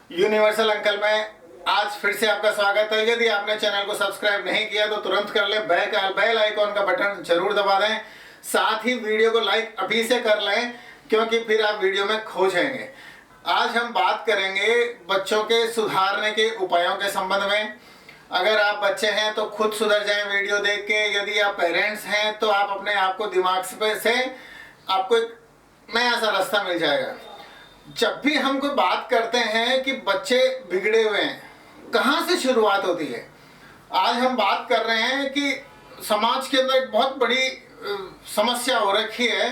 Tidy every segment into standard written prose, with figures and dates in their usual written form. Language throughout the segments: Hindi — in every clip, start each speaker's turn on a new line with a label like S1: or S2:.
S1: यूनिवर्सल अंकल में आज फिर से आपका स्वागत है। यदि आपने चैनल को सब्सक्राइब नहीं किया तो तुरंत कर लें, बेल आइकॉन का बटन जरूर दबा दें, साथ ही वीडियो को लाइक अभी से कर लें क्योंकि फिर आप वीडियो में खो जाएंगे। आज हम बात करेंगे बच्चों के सुधारने के उपायों के संबंध में। अगर आप बच्चे हैं तो खुद सुधर जाएं वीडियो देख के। यदि आप पेरेंट्स हैं तो आप अपने आप को दिमाग से आपको एक नया सा रास्ता मिल जाएगा। जब भी हम कोई बात करते हैं कि बच्चे बिगड़े हुए हैं, कहाँ से शुरुआत होती है। आज हम बात कर रहे हैं कि समाज के अंदर एक बहुत बड़ी समस्या हो रखी है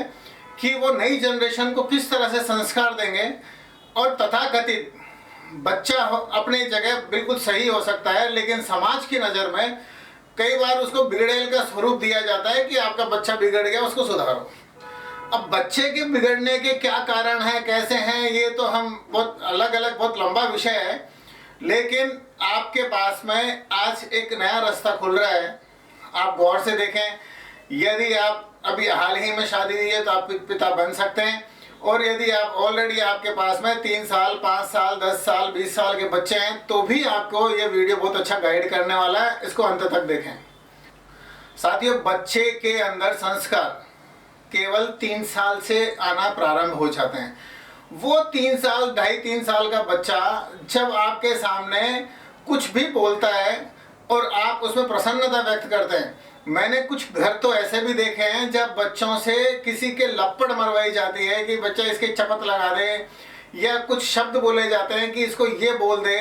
S1: कि वो नई जनरेशन को किस तरह से संस्कार देंगे। और तथाकथित बच्चा अपनी जगह बिल्कुल सही हो सकता है, लेकिन समाज की नज़र में कई बार उसको बिगड़ेल का स्वरूप दिया जाता है कि आपका बच्चा बिगड़ गया, उसको सुधारो। अब बच्चे के बिगड़ने के क्या कारण हैं, कैसे हैं, ये तो हम बहुत अलग बहुत लंबा विषय है, लेकिन आपके पास में आज एक नया रास्ता खुल रहा है। आप गौर से देखें, यदि आप अभी हाल ही में शादी हुई है तो आप पिता बन सकते हैं, और यदि आप ऑलरेडी आपके पास में 3 साल 5 साल 10 साल 20 साल के बच्चे हैं तो भी आपको ये वीडियो बहुत अच्छा गाइड करने वाला है। इसको अंत तक देखें। साथियों, बच्चे के अंदर संस्कार केवल 3 साल से आना प्रारंभ हो जाते हैं। वो 3 साल 2.5-3 साल का बच्चा जब आपके सामने कुछ भी बोलता है और आप उसमें प्रसन्नता व्यक्त करते हैं। मैंने कुछ घर तो ऐसे भी देखे हैं जब बच्चों से किसी के लपड़ मरवाई जाती है कि बच्चा इसके चपत लगा दे, या कुछ शब्द बोले जाते हैं कि इसको ये बोल दे,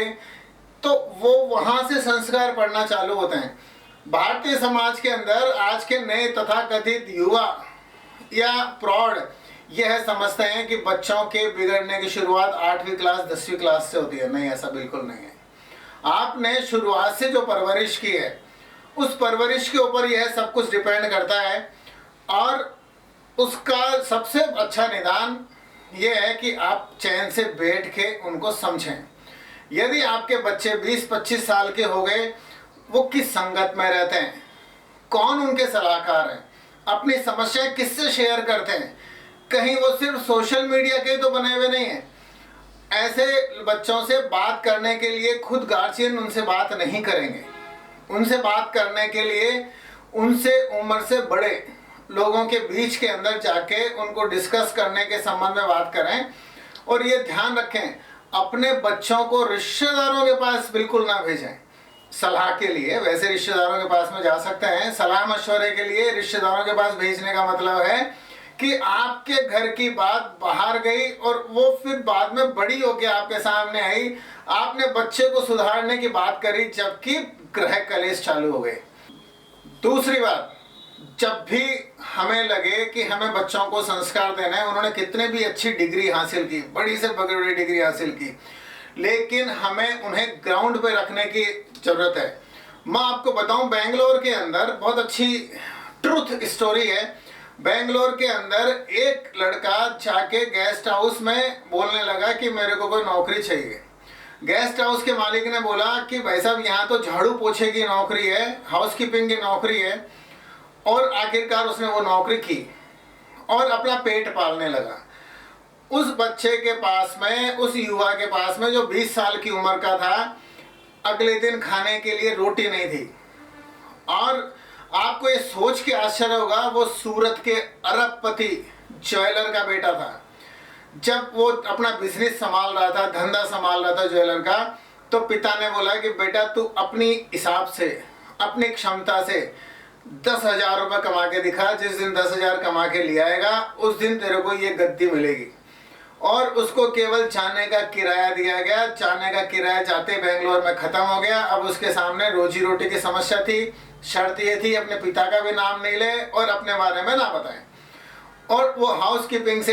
S1: तो वो वहाँ से संस्कार पढ़ना चालू होते हैं। भारतीय समाज के अंदर आज के नए तथाकथित युवा या प्रौढ़ यह समझते हैं कि बच्चों के बिगड़ने की शुरुआत 8वीं क्लास 10वीं क्लास से होती है। नहीं, ऐसा बिल्कुल नहीं है। आपने शुरुआत से जो परवरिश की है उस परवरिश के ऊपर यह सब कुछ डिपेंड करता है, और उसका सबसे अच्छा निदान यह है कि आप चैन से बैठ के उनको समझें। यदि आपके बच्चे 20-25 साल के हो गए, वो किस संगत में रहते हैं, कौन उनके सलाहकार हैं, अपनी समस्याएं किससे शेयर करते हैं, कहीं वो सिर्फ सोशल मीडिया के तो बने हुए नहीं हैं। ऐसे बच्चों से बात करने के लिए खुद गार्जियन उनसे बात नहीं करेंगे। उनसे बात करने के लिए उनसे उम्र से बड़े लोगों के बीच के अंदर जाके उनको डिस्कस करने के संबंध में बात करें। और ये ध्यान रखें, अपने बच्चों को रिश्तेदारों के पास बिल्कुल ना भेजें सलाह के लिए। वैसे रिश्तेदारों के पास में जा सकते हैं सलाह मशवरे के लिए। रिश्तेदारों के पास भेजने का मतलब है कि आपके घर की बात बाहर गई और वो फिर बाद में बड़ी होकर आपके सामने आई, आपने बच्चे को सुधारने की बात करी जबकि गृह कलेश चालू हो गए। दूसरी बात, जब भी हमें लगे कि हमें बच्चों को संस्कार देना है, उन्होंने कितने भी अच्छी डिग्री हासिल की, बड़ी से बड़ी डिग्री हासिल की, लेकिन हमें उन्हें ग्राउंड पे रखने की जरूरत है। मैं आपको बताऊं, बेंगलोर के अंदर बहुत अच्छी ट्रूथ स्टोरी है। बेंगलोर के अंदर एक लड़का जाके गेस्ट हाउस में बोलने लगा कि मेरे को कोई नौकरी चाहिए। गेस्ट हाउस के मालिक ने बोला कि भाई साहब, यहाँ तो झाड़ू पोछे की नौकरी है, हाउसकीपिंग की नौकरी है। और आखिरकार उसने वो नौकरी की और अपना पेट पालने लगा। उस बच्चे के पास में, उस युवा के पास में जो 20 साल की उम्र का था, अगले दिन खाने के लिए रोटी नहीं थी। और आपको ये सोच के आश्चर्य होगा, वो सूरत के अरबपति ज्वेलर का बेटा था। जब वो अपना बिजनेस संभाल रहा था, धंधा संभाल रहा था ज्वेलर का, तो पिता ने बोला कि बेटा तू अपनी हिसाब से, अपनी क्षमता से 10,000 रुपये कमा के दिखा। जिस दिन 10,000 कमा के ले आएगा उस दिन तेरे को ये गद्दी मिलेगी। और उसको केवल जाने का किराया दिया गया। जाने का किराया जाते बेंगलोर में ख़त्म हो गया। अब उसके सामने रोजी रोटी की समस्या थी। शर्त ये थी, अपने पिता का भी नाम नहीं ले और अपने बारे में ना बताएं। और वो हाउसकीपिंग से,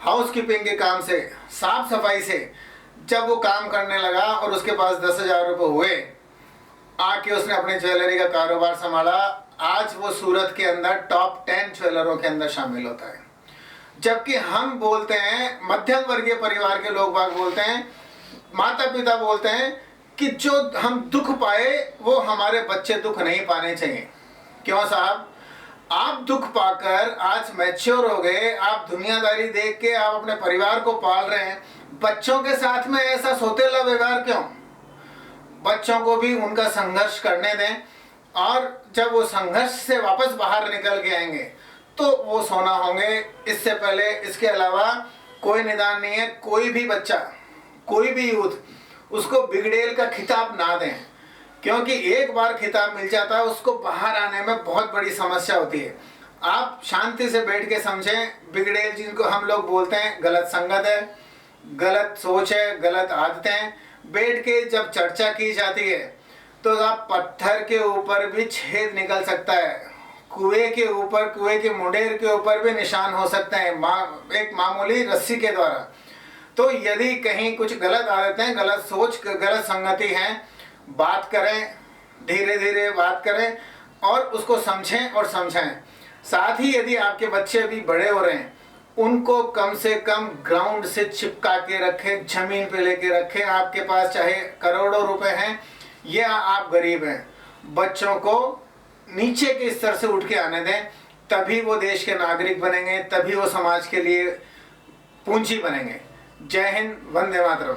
S1: हाउसकीपिंग के काम से, साफ सफाई से जब वो काम करने लगा और उसके पास 10,000 रुपये हुए, आके उसने अपने ज्वेलरी का कारोबार संभाला। आज वो सूरत के अंदर टॉप 10 ज्वेलरों के अंदर शामिल होता है। जबकि हम बोलते हैं, मध्यम वर्गीय परिवार के लोग बाग बोलते हैं, माता पिता बोलते हैं कि जो हम दुख पाए वो हमारे बच्चे दुख नहीं पाने चाहिए। क्यों साहब, आप दुख पाकर आज मैच्योर हो गए, आप दुनियादारी देख के आप अपने परिवार को पाल रहे हैं, बच्चों के साथ में ऐसा सौतेला व्यवहार क्यों? बच्चों को भी उनका संघर्ष करने दें, और जब वो संघर्ष से वापस बाहर निकल के आएंगे तो वो सोना होंगे। इससे पहले इसके अलावा कोई निदान नहीं है। कोई भी बच्चा, कोई भी यूथ उसको बिगड़ेल का खिताब ना दें, क्योंकि एक बार खिताब मिल जाता है उसको बाहर आने में बहुत बड़ी समस्या होती है। आप शांति से बैठ के समझें, बिगड़ेल जिनको हम लोग बोलते हैं गलत संगत है, गलत सोच है, गलत आदतें, बैठ के जब चर्चा की जाती है तो आप पत्थर के ऊपर भी छेद निकल सकता है, कुएं के ऊपर, कुएं के मुंडेर के ऊपर भी निशान हो सकते हैं एक मामूली रस्सी के द्वारा। तो यदि कहीं कुछ गलत आदतें, गलत सोच, गलत संगति हैं, बात करें, धीरे धीरे बात करें और उसको समझें और समझाएं। साथ ही यदि आपके बच्चे भी बड़े हो रहे हैं, उनको कम से कम ग्राउंड से चिपका के रखें, जमीन पे लेके रखें। आपके पास चाहे करोड़ों रुपए हैं या आप गरीब हैं, बच्चों को नीचे के स्तर से उठ के आने दें, तभी वो देश के नागरिक बनेंगे, तभी वो समाज के लिए पूंजी बनेंगे। जय हिंद, वंदे मातरम।